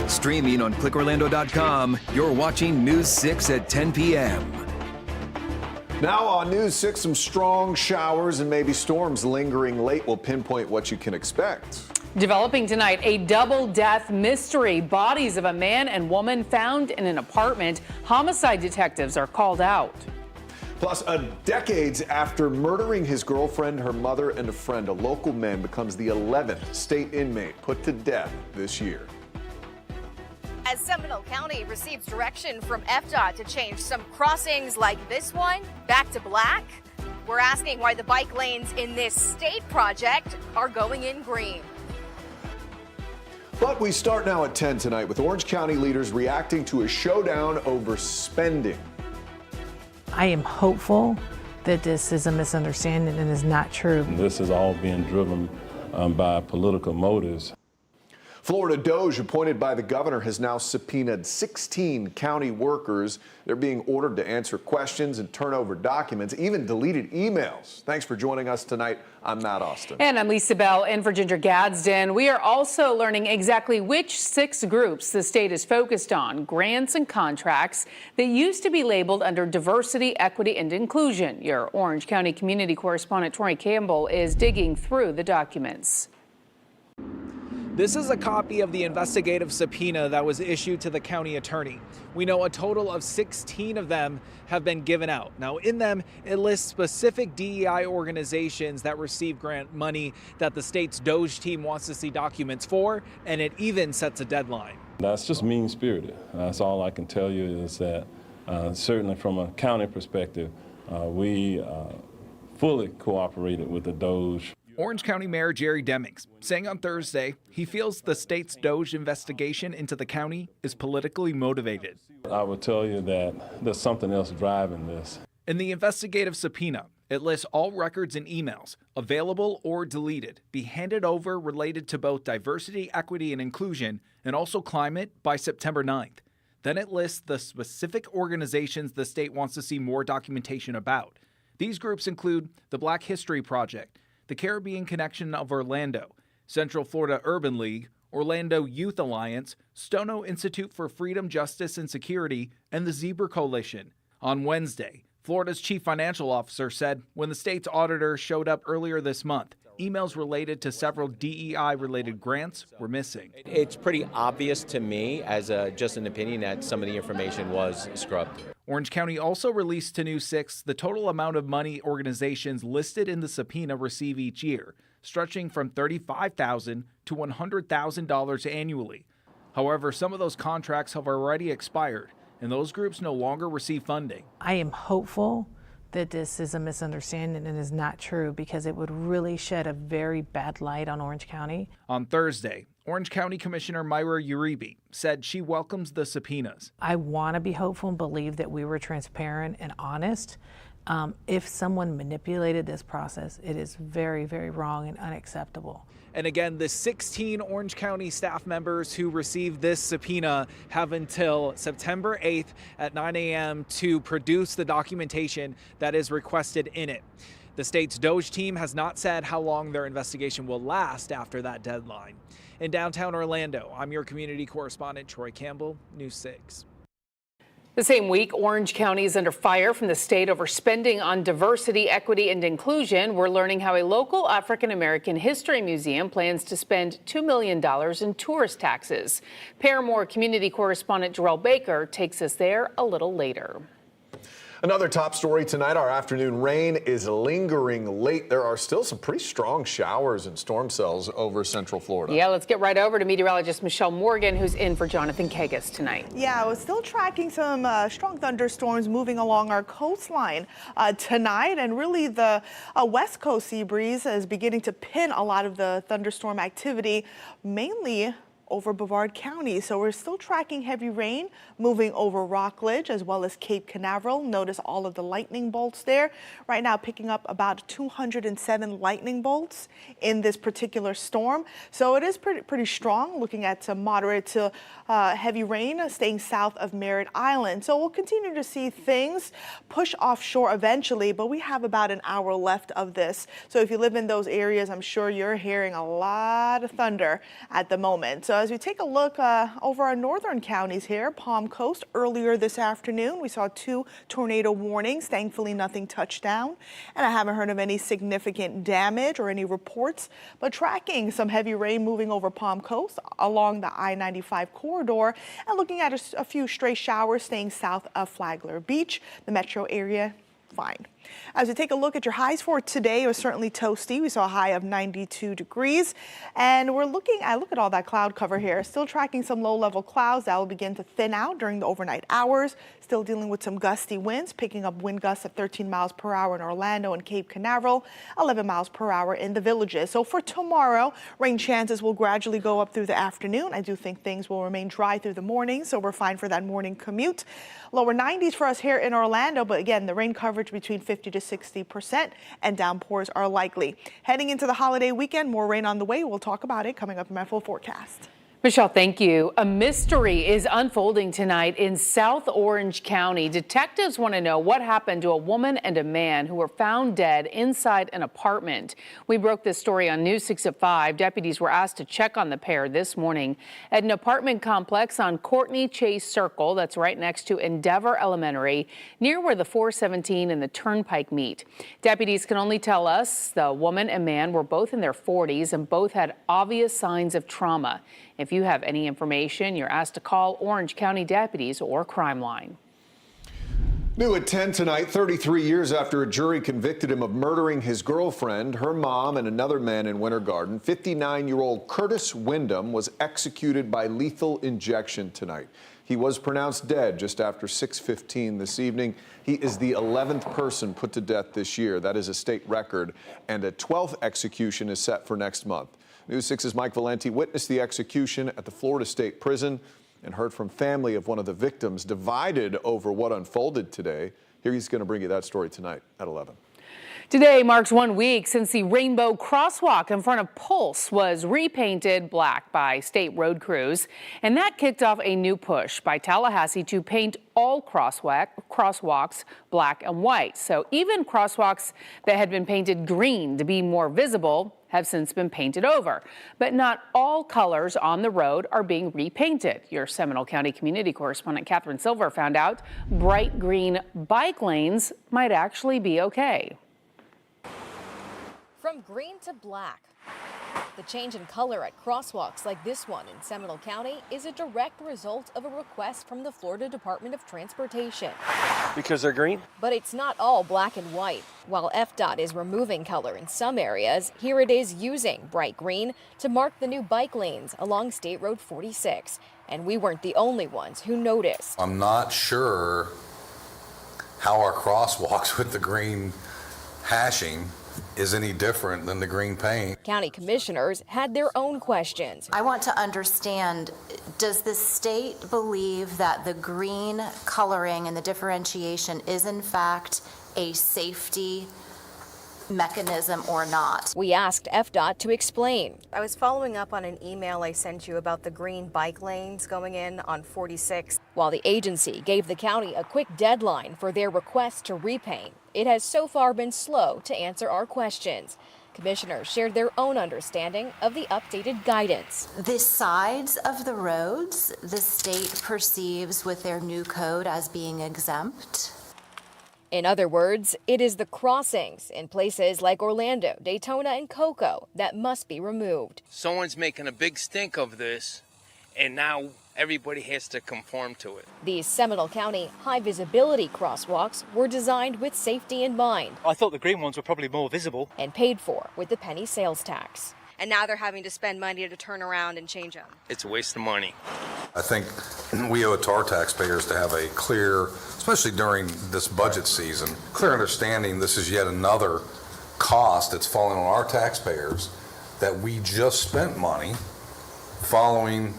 Streaming on clickorlando.com, you're watching News 6 at 10 p.m. Now on News 6, some strong showers and maybe storms lingering late. We'll pinpoint what you can expect. Developing tonight, a double death mystery. Bodies of a man and woman found in an apartment. Homicide detectives are called out. Plus, decades after murdering his girlfriend, her mother, and a friend, a local man becomes the 11th state inmate put to death this year. As Seminole County receives direction from FDOT to change some crossings like this one back to black, we're asking why the bike lanes in this state project are going in green. But we start now at 10 tonight with Orange County leaders reacting to a showdown over spending. I am hopeful that this is a misunderstanding and is not true. This is all being driven by political motives. Florida DOJ, appointed by the governor, has now subpoenaed 16 county workers. They're being ordered to answer questions and turn over documents, even deleted emails. Thanks for joining us tonight. I'm Matt Austin. And I'm Lisa Bell in for Ginger Gadsden. We are also learning exactly which 6 groups the state is focused on, grants and contracts that used to be labeled under diversity, equity, and inclusion. Your Orange County community correspondent Tori Campbell is digging through the documents. This is a copy of the investigative subpoena that was issued to the county attorney. We know a total of 16 of them have been given out. Now, in them, it lists specific DEI organizations that receive grant money that the state's DOJ team wants to see documents for, and it even sets a deadline. That's just mean-spirited. That's all I can tell you is that certainly from a county perspective, we fully cooperated with the DOJ. Orange County Mayor Jerry Demings saying on Thursday he feels the state's DOJ investigation into the county is politically motivated. I would tell you that there's something else driving this. In the investigative subpoena, it lists all records and emails, available or deleted, be handed over related to both diversity, equity, and inclusion, and also climate by September 9th. Then it lists the specific organizations the state wants to see more documentation about. These groups include the Black History Project, the Caribbean Connection of Orlando, Central Florida Urban League, Orlando Youth Alliance, Stono Institute for Freedom, Justice, and Security, and the Zebra Coalition. On Wednesday, Florida's chief financial officer said when the state's auditor showed up earlier this month, emails related to several DEI-related grants were missing. It's pretty obvious to me, as just an opinion, that some of the information was scrubbed. Orange County also released to News 6 the total amount of money organizations listed in the subpoena receive each year, stretching from $35,000 to $100,000 annually. However, some of those contracts have already expired, and those groups no longer receive funding. I am hopeful that this is a misunderstanding and is not true, because it would really shed a very bad light on Orange County. On Thursday, Orange County Commissioner Myra Uribe said she welcomes the subpoenas. I want to be hopeful and believe that we were transparent and honest. If someone manipulated this process, it is very, very wrong and unacceptable. And again, the 16 Orange County staff members who received this subpoena have until September 8th at 9 a.m. to produce the documentation that is requested in it. The state's DOJ team has not said how long their investigation will last after that deadline. In downtown Orlando, I'm your community correspondent, Troy Campbell, News 6. The same week, Orange County is under fire from the state over spending on diversity, equity, and inclusion. We're learning how a local African-American history museum plans to spend $2 million in tourist taxes. Paramore community correspondent Jarrell Baker takes us there a little later. Another top story tonight, our afternoon rain is lingering late. There are still some pretty strong showers and storm cells over central Florida. Yeah, let's get right over to meteorologist Michelle Morgan, who's in for Jonathan Kagas tonight. Yeah, we're still tracking some strong thunderstorms moving along our coastline tonight. And really the west coast sea breeze is beginning to pin a lot of the thunderstorm activity, mainly over Brevard County. So we're still tracking heavy rain moving over Rockledge as well as Cape Canaveral. Notice all of the lightning bolts there. Right now picking up about 207 lightning bolts in this particular storm. So it is pretty strong, looking at some moderate to heavy rain staying south of Merritt Island. So we'll continue to see things push offshore eventually, but we have about an hour left of this. So if you live in those areas, I'm sure you're hearing a lot of thunder at the moment. So as we take a look over our northern counties here, Palm Coast, earlier this afternoon, we saw 2 tornado warnings. Thankfully, nothing touched down, and I haven't heard of any significant damage or any reports, but tracking some heavy rain moving over Palm Coast along the I-95 corridor, and looking at a few stray showers staying south of Flagler Beach, the metro area. Fine. As we take a look at your highs for today, it was certainly toasty. We saw a high of 92 degrees. And I look at all that cloud cover here, still tracking some low-level clouds that will begin to thin out during the overnight hours. Still dealing with some gusty winds, picking up wind gusts at 13 miles per hour in Orlando and Cape Canaveral, 11 miles per hour in the Villages. So for tomorrow, rain chances will gradually go up through the afternoon. I do think things will remain dry through the morning, so we're fine for that morning commute. Lower 90s for us here in Orlando, but again, the rain coverage between 50 to 60%, and downpours are likely. Heading into the holiday weekend, more rain on the way. We'll talk about it coming up in my full forecast. Michelle, thank you. A mystery is unfolding tonight in South Orange County. Detectives want to know what happened to a woman and a man who were found dead inside an apartment. We broke this story on News 6 at 5. Deputies were asked to check on the pair this morning at an apartment complex on Courtney Chase Circle. That's right next to Endeavor Elementary, near where the 417 and the Turnpike meet. Deputies can only tell us the woman and man were both in their 40s and both had obvious signs of trauma. If you have any information, you're asked to call Orange County deputies or Crime Line. New at 10 tonight, 33 years after a jury convicted him of murdering his girlfriend, her mom, and another man in Winter Garden, 59-year-old Curtis Wyndham was executed by lethal injection tonight. He was pronounced dead just after 6:15 this evening. He is the 11th person put to death this year. That is a state record, and a 12th execution is set for next month. News 6's Mike Valenti witnessed the execution at the Florida State Prison and heard from family of one of the victims, divided over what unfolded today. Here he's going to bring you that story tonight at 11. Today marks 1 week since the rainbow crosswalk in front of Pulse was repainted black by state road crews, and that kicked off a new push by Tallahassee to paint all crosswalks black and white. So even crosswalks that had been painted green to be more visible have since been painted over. But not all colors on the road are being repainted. Your Seminole County community correspondent Catherine Silver found out bright green bike lanes might actually be okay. From green to black. The change in color at crosswalks like this one in Seminole County is a direct result of a request from the Florida Department of Transportation. Because they're green? But it's not all black and white. While FDOT is removing color in some areas, here it is using bright green to mark the new bike lanes along State Road 46. And we weren't the only ones who noticed. I'm not sure how our crosswalks with the green hashing is any different than the green paint. County commissioners had their own questions. I want to understand, does the state believe that the green coloring and the differentiation is in fact a safety mechanism or not? We asked FDOT to explain. I was following up on an email I sent you about the green bike lanes going in on 46. While the agency gave the county a quick deadline for their request to repaint, it has so far been slow to answer our questions. Commissioners shared their own understanding of the updated guidance. The sides of the roads the state perceives with their new code as being exempt. In other words, it is the crossings in places like Orlando, Daytona, and Cocoa that must be removed. Someone's making a big stink of this, and now everybody has to conform to it. These Seminole County high-visibility crosswalks were designed with safety in mind. I thought the green ones were probably more visible. And paid for with the penny sales tax. And now they're having to spend money to turn around and change them. It's a waste of money. I think we owe it to our taxpayers to have a clear, especially during this budget season, clear understanding this is yet another cost that's falling on our taxpayers, that we just spent money following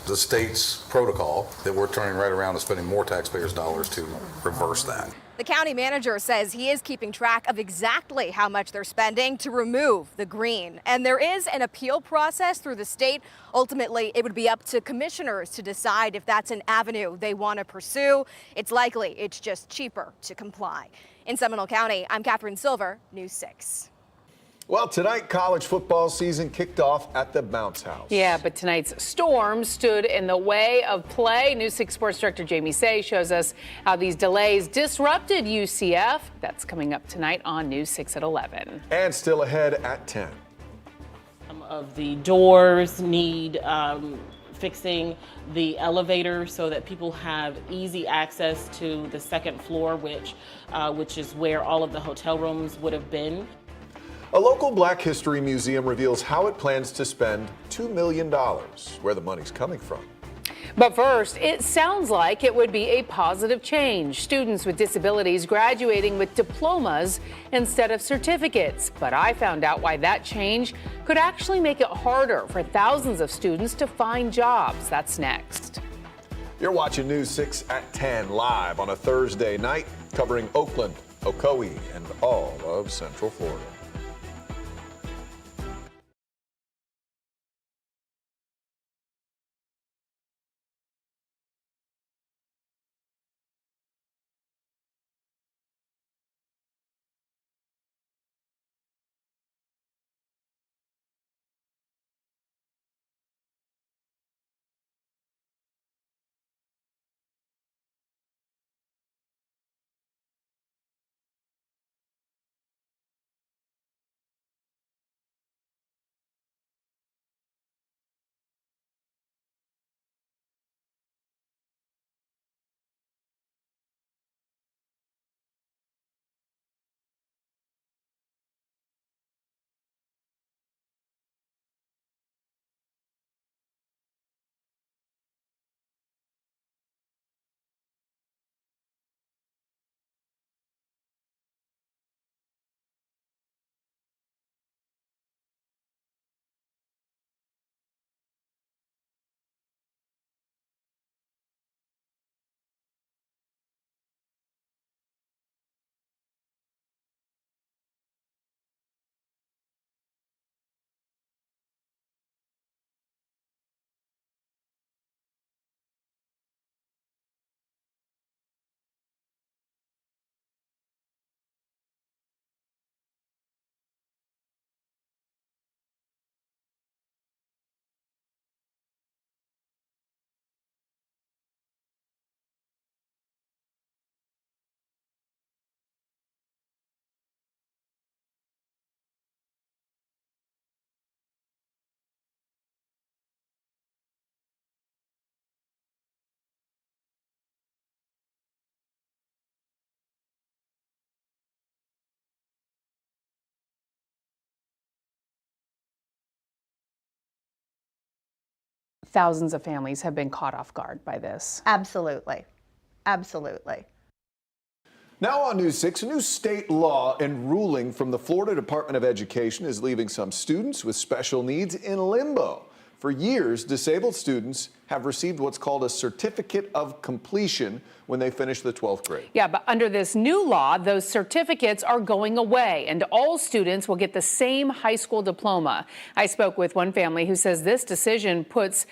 the state's protocol, that we're turning right around and spending more taxpayers' dollars to reverse that. The county manager says he is keeping track of exactly how much they're spending to remove the green. And there is an appeal process through the state. Ultimately, it would be up to commissioners to decide if that's an avenue they want to pursue. It's likely it's just cheaper to comply. In Seminole County, I'm Catherine Silver, News 6. Well, tonight, college football season kicked off at the Bounce House. Yeah, but tonight's storm stood in the way of play. News 6 Sports Director Jamie Say shows us how these delays disrupted UCF. That's coming up tonight on News 6 at 11. And still ahead at 10. Some of the doors need fixing, the elevator so that people have easy access to the second floor, which is where all of the hotel rooms would have been. A local Black History museum reveals how it plans to spend $2 million, where the money's coming from. But first, it sounds like it would be a positive change. Students with disabilities graduating with diplomas instead of certificates. But I found out why that change could actually make it harder for thousands of students to find jobs. That's next. You're watching News 6 at 10 live on a Thursday night, covering Oakland, Ocoee, and all of Central Florida. Thousands of families have been caught off guard by this. Absolutely. Absolutely. Now on News 6, a new state law and ruling from the Florida Department of Education is leaving some students with special needs in limbo. For years, disabled students have received what's called a certificate of completion when they finish the 12th grade. Yeah, but under this new law, those certificates are going away, and all students will get the same high school diploma. I spoke with one family who says this decision puts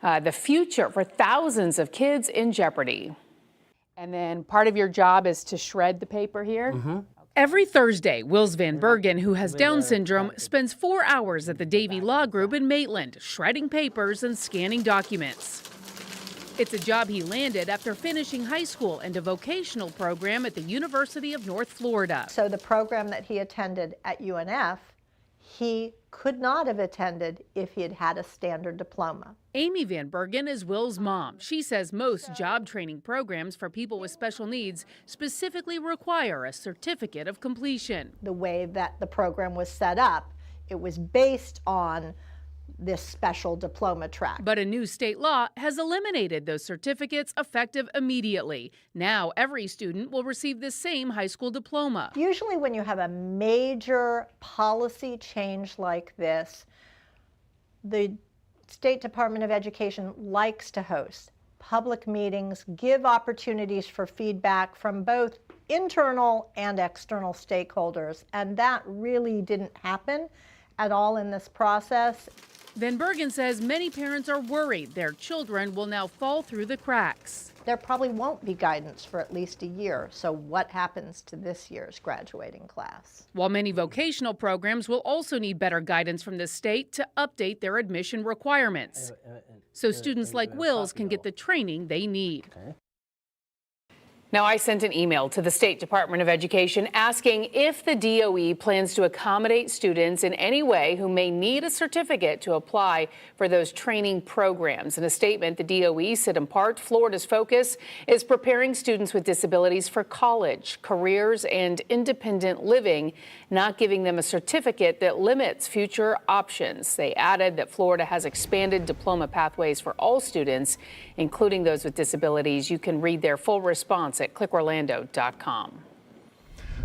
the future for thousands of kids in jeopardy. And then part of your job is to shred the paper here? Mm-hmm. Every Thursday, Wills Van Bergen, who has Down syndrome, spends 4 hours at the Davie Law Group in Maitland, shredding papers and scanning documents. It's a job he landed after finishing high school and a vocational program at the University of North Florida. So the program that he attended at UNF, he could not have attended if he had had a standard diploma. Amy Van Bergen is Will's mom. She says most job training programs for people with special needs specifically require a certificate of completion. The way that the program was set up, it was based on this special diploma track. But a new state law has eliminated those certificates effective immediately. Now every student will receive the same high school diploma. Usually when you have a major policy change like this, the State Department of Education likes to host public meetings, give opportunities for feedback from both internal and external stakeholders, and that really didn't happen at all in this process. Van Bergen says many parents are worried their children will now fall through the cracks. There probably won't be guidance for at least a year, so what happens to this year's graduating class? While many vocational programs will also need better guidance from the state to update their admission requirements, so students like Wills can get the training they need. Now, I sent an email to the State Department of Education asking if the DOE plans to accommodate students in any way who may need a certificate to apply for those training programs. In a statement, the DOE said in part, Florida's focus is preparing students with disabilities for college, careers, and independent living, not giving them a certificate that limits future options. They added that Florida has expanded diploma pathways for all students, including those with disabilities. You can read their full response at clickorlando.com.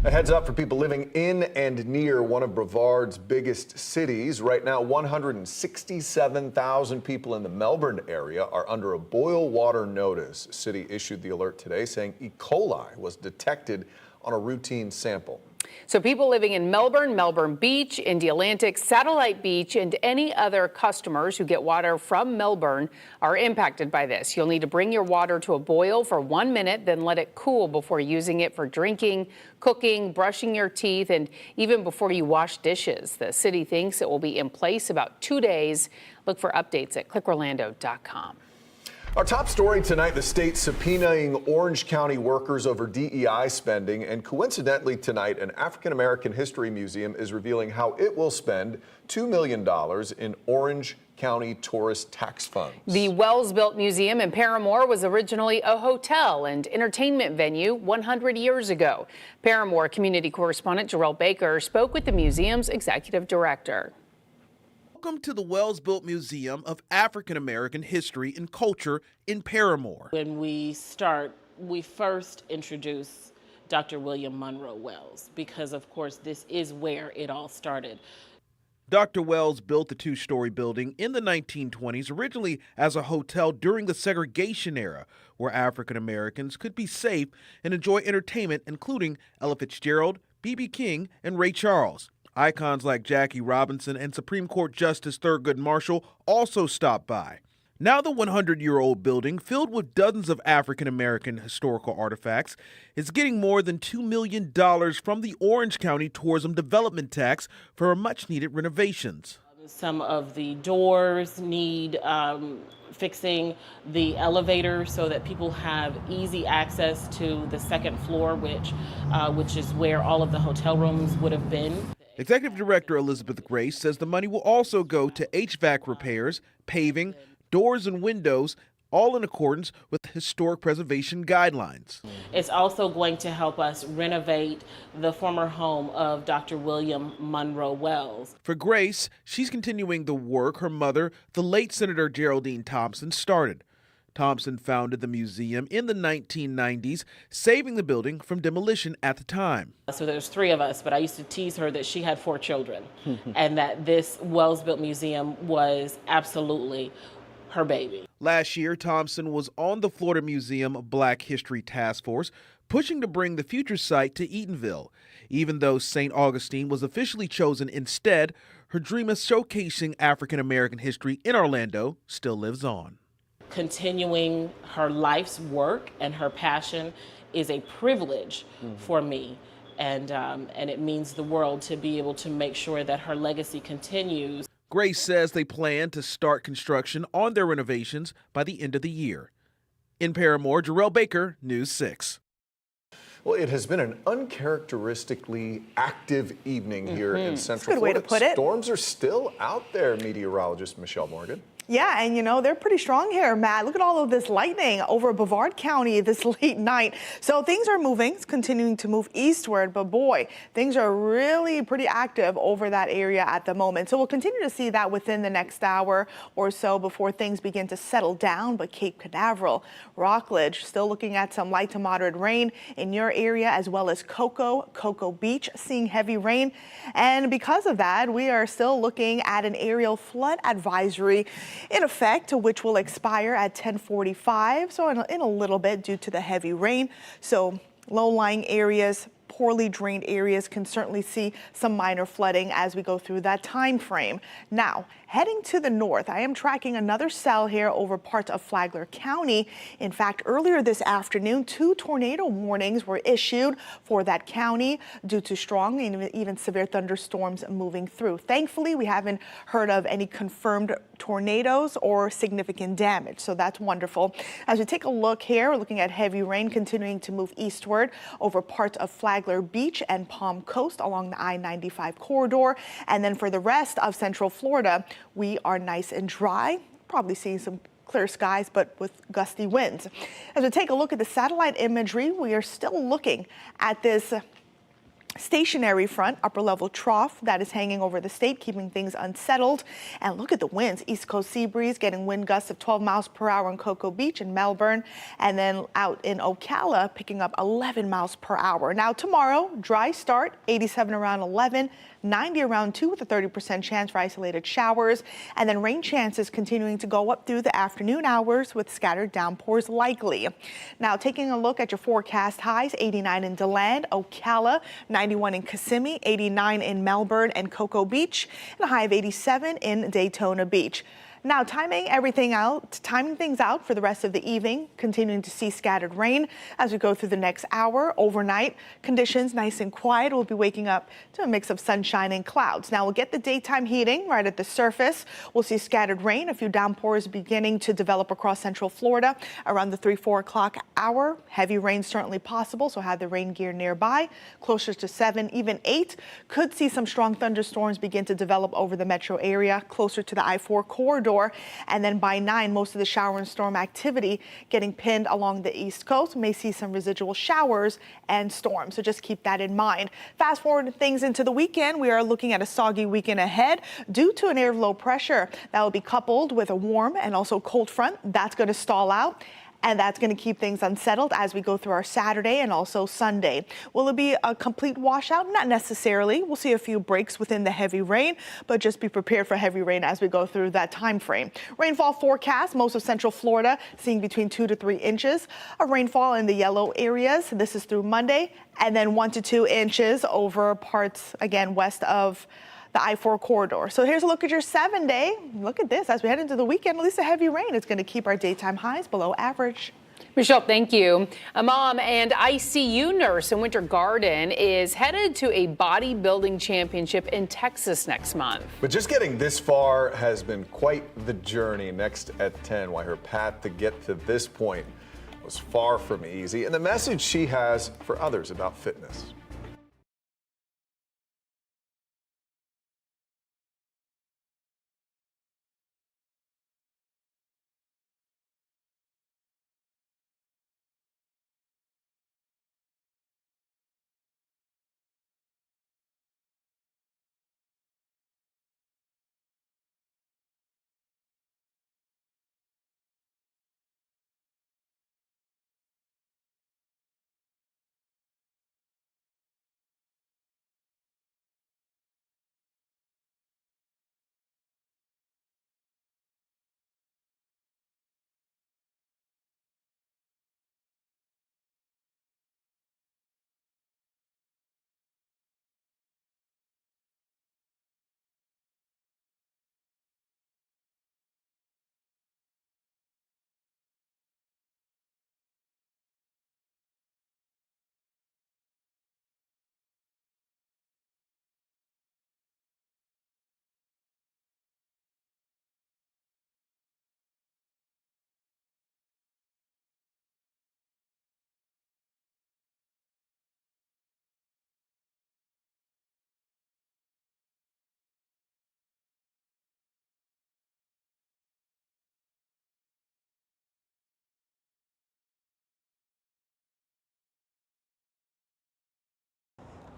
A heads up for people living in and near one of Brevard's biggest cities. Right now, 167,000 people in the Melbourne area are under a boil water notice. The city issued the alert today saying E. coli was detected on a routine sample. So people living in Melbourne, Melbourne Beach, Indialantic, Satellite Beach, and any other customers who get water from Melbourne are impacted by this. You'll need to bring your water to a boil for 1 minute, then let it cool before using it for drinking, cooking, brushing your teeth, and even before you wash dishes. The city thinks it will be in place about 2 days. Look for updates at clickorlando.com. Our top story tonight, the state subpoenaing Orange County workers over DEI spending. And coincidentally tonight, an African-American history museum is revealing how it will spend $2 million in Orange County tourist tax funds. The Wells-built museum in Paramore was originally a hotel and entertainment venue 100 years ago. Paramore community correspondent Jarrell Baker spoke with the museum's executive director. Welcome to the Wells-built Museum of African American History and Culture in Paramore. When we start, we first introduce Dr. William Monroe Wells because, of course, this is where it all started. Dr. Wells built the two-story building in the 1920s, originally as a hotel during the segregation era, where African Americans could be safe and enjoy entertainment, including Ella Fitzgerald, B.B. King, and Ray Charles. Icons like Jackie Robinson and Supreme Court Justice Thurgood Marshall also stopped by. Now the 100-year-old building, filled with dozens of African-American historical artifacts, is getting more than $2 million from the Orange County Tourism Development Tax for much-needed renovations. Some of the doors need fixing, the elevator so that people have easy access to the second floor, which is where all of the hotel rooms would have been. Executive Director Elizabeth Grace says the money will also go to HVAC repairs, paving, doors and windows, all in accordance with historic preservation guidelines. It's also going to help us renovate the former home of Dr. William Monroe Wells. For Grace, she's continuing the work her mother, the late Senator Geraldine Thompson, started. Thompson founded the museum in the 1990s, saving the building from demolition at the time. So there's 3 of us, but I used to tease her that she had 4 children and that this Wells-built museum was absolutely her baby. Last year, Thompson was on the Florida Museum Black History Task Force, pushing to bring the future site to Eatonville. Even though St. Augustine was officially chosen instead, her dream of showcasing African American history in Orlando still lives on. Continuing her life's work and her passion is a privilege for me. And it means the world to be able to make sure that her legacy continues. Grace says they plan to start construction on their renovations by the end of the year. In Paramore, Jarrell Baker, News 6. Well, it has been an uncharacteristically active evening here in Central Good way Florida. to put it. Storms are still out there, meteorologist Michelle Morgan. Yeah, and you know, they're pretty strong here, Matt. Look at all of this lightning over Brevard County this late night. So things are moving, it's continuing to move eastward, but boy, things are really pretty active over that area at the moment. So we'll continue to see that within the next hour or so before things begin to settle down. But Cape Canaveral, Rockledge, still looking at some light to moderate rain in your area, as well as Cocoa Beach, seeing heavy rain. And because of that, we are still looking at an aerial flood advisory in effect, which will expire at 10:45, so in a little bit due to the heavy rain. So low-lying areas, poorly drained areas can certainly see some minor flooding as we go through that time frame. Now, heading to the north, I am tracking another cell here over parts of Flagler County. In fact, earlier this afternoon, 2 tornado warnings were issued for that county due to strong and even severe thunderstorms moving through. Thankfully, we haven't heard of any confirmed tornadoes or significant damage, so that's wonderful. As we take a look here, we're looking at heavy rain continuing to move eastward over parts of Flagler Beach and Palm Coast along the I-95 corridor. And then for the rest of Central Florida, we are nice and dry, probably seeing some clear skies, but with gusty winds. As we take a look at the satellite imagery, we are still looking at this stationary front, upper level trough that is hanging over the state, keeping things unsettled. And look at the winds. East Coast sea breeze getting wind gusts of 12 miles per hour in Cocoa Beach and Melbourne, and then out in Ocala picking up 11 miles per hour. Now tomorrow, dry start, 87 around 11, 90 around 2 with a 30% chance for isolated showers, and then rain chances continuing to go up through the afternoon hours with scattered downpours likely. Now taking a look at your forecast highs, 89 in DeLand, Ocala, 91 in Kissimmee, 89 in Melbourne and Cocoa Beach, and a high of 87 in Daytona Beach. Now timing things out for the rest of the evening, continuing to see scattered rain as we go through the next hour. Overnight, conditions nice and quiet. We'll be waking up to a mix of sunshine and clouds. Now we'll get the daytime heating right at the surface. We'll see scattered rain, a few downpours beginning to develop across Central Florida around the 3-4 o'clock hour. Heavy rain certainly possible, so have the rain gear nearby. Closer to 7, even 8. Could see some strong thunderstorms begin to develop over the metro area, closer to the I-4 corridor. And then by 9, most of the shower and storm activity getting pinned along the East Coast. May see some residual showers and storms, so just keep that in mind. Fast forward things into the weekend, we are looking at a soggy weekend ahead due to an area of low pressure that will be coupled with a warm and also cold front that's going to stall out. And that's going to keep things unsettled as we go through our Saturday and also Sunday. Will it be a complete washout? Not necessarily. We'll see a few breaks within the heavy rain, but just be prepared for heavy rain as we go through that time frame. Rainfall forecast, most of Central Florida seeing between 2 to 3 inches of rainfall in the yellow areas. This is through Monday, and then 1 to 2 inches over parts, again, west of the I-4 corridor. So here's a look at your 7-day. Look at this. As we head into the weekend, at least a heavy rain is going to keep our daytime highs below average. Michelle, thank you. A mom and ICU nurse in Winter Garden is headed to a bodybuilding championship in Texas next month. But just getting this far has been quite the journey. Next at 10, why her path to get to this point was far from easy, and the message she has for others about fitness.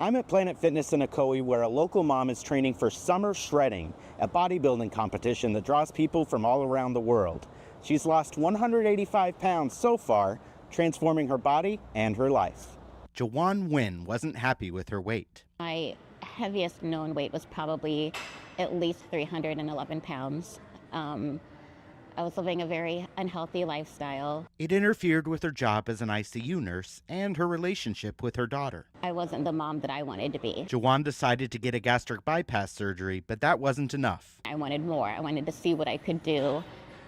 I'm at Planet Fitness in Ocoee, where a local mom is training for Summer Shredding, a bodybuilding competition that draws people from all around the world. She's lost 185 pounds so far, transforming her body and her life. Jawan Nguyen wasn't happy with her weight. My heaviest known weight was probably at least 311 pounds. I was living a very unhealthy lifestyle. It interfered with her job as an ICU nurse and her relationship with her daughter. I wasn't the mom that I wanted to be. Jawan decided to get a gastric bypass surgery, but that wasn't enough. I wanted more. I wanted to see what I could do.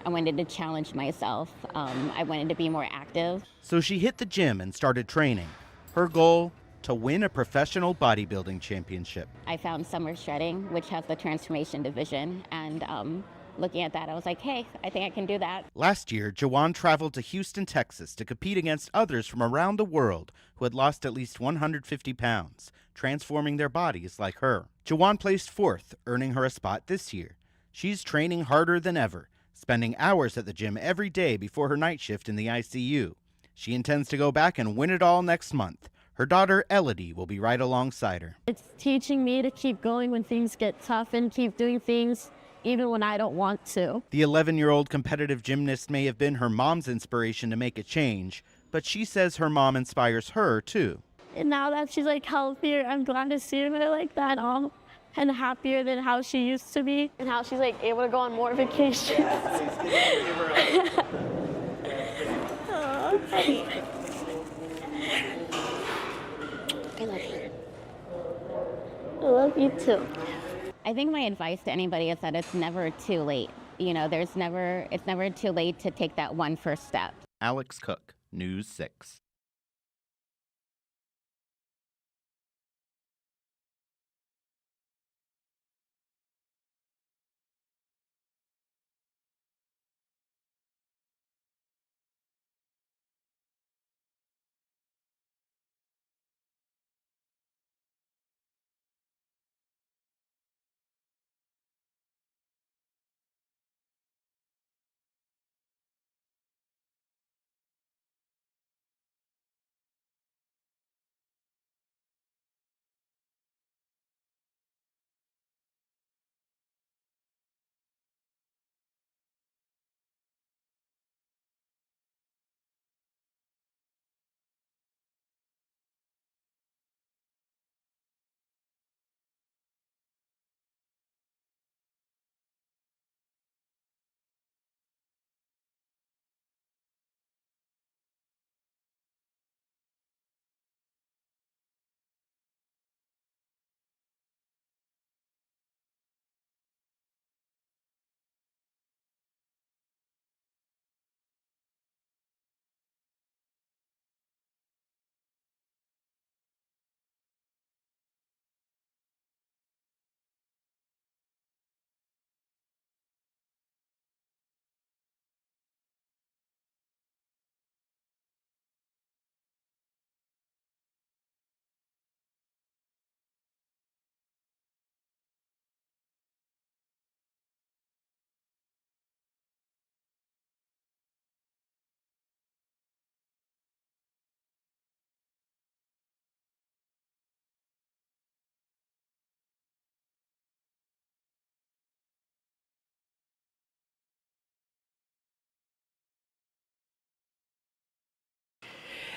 I wanted to challenge myself. I wanted to be more active. So she hit the gym and started training. Her goal, to win a professional bodybuilding championship. I found Summer Shredding, which has the transformation division, and looking at that, I was like, hey, I think I can do that. Last year, Jawan traveled to Houston, Texas to compete against others from around the world who had lost at least 150 pounds, transforming their bodies like her. Jawan placed 4th, earning her a spot this year. She's training harder than ever, spending hours at the gym every day before her night shift in the ICU. She intends to go back and win it all next month. Her daughter, Elodie, will be right alongside her. It's teaching me to keep going when things get tough and keep doing things even when I don't want to. The 11-year-old competitive gymnast may have been her mom's inspiration to make a change, but she says her mom inspires her, too. And now that she's like healthier, I'm glad to see her like that, and happier than how she used to be, and how she's like able to go on more vacations. Oh, I love you. I love you too. I think my advice to anybody is that it's never too late. You know, it's never too late to take that one first step. Alex Cook, News 6.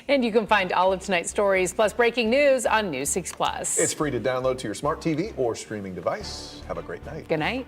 And you can find all of tonight's stories plus breaking news on News 6 Plus. It's free to download to your smart TV or streaming device. Have a great night. Good night.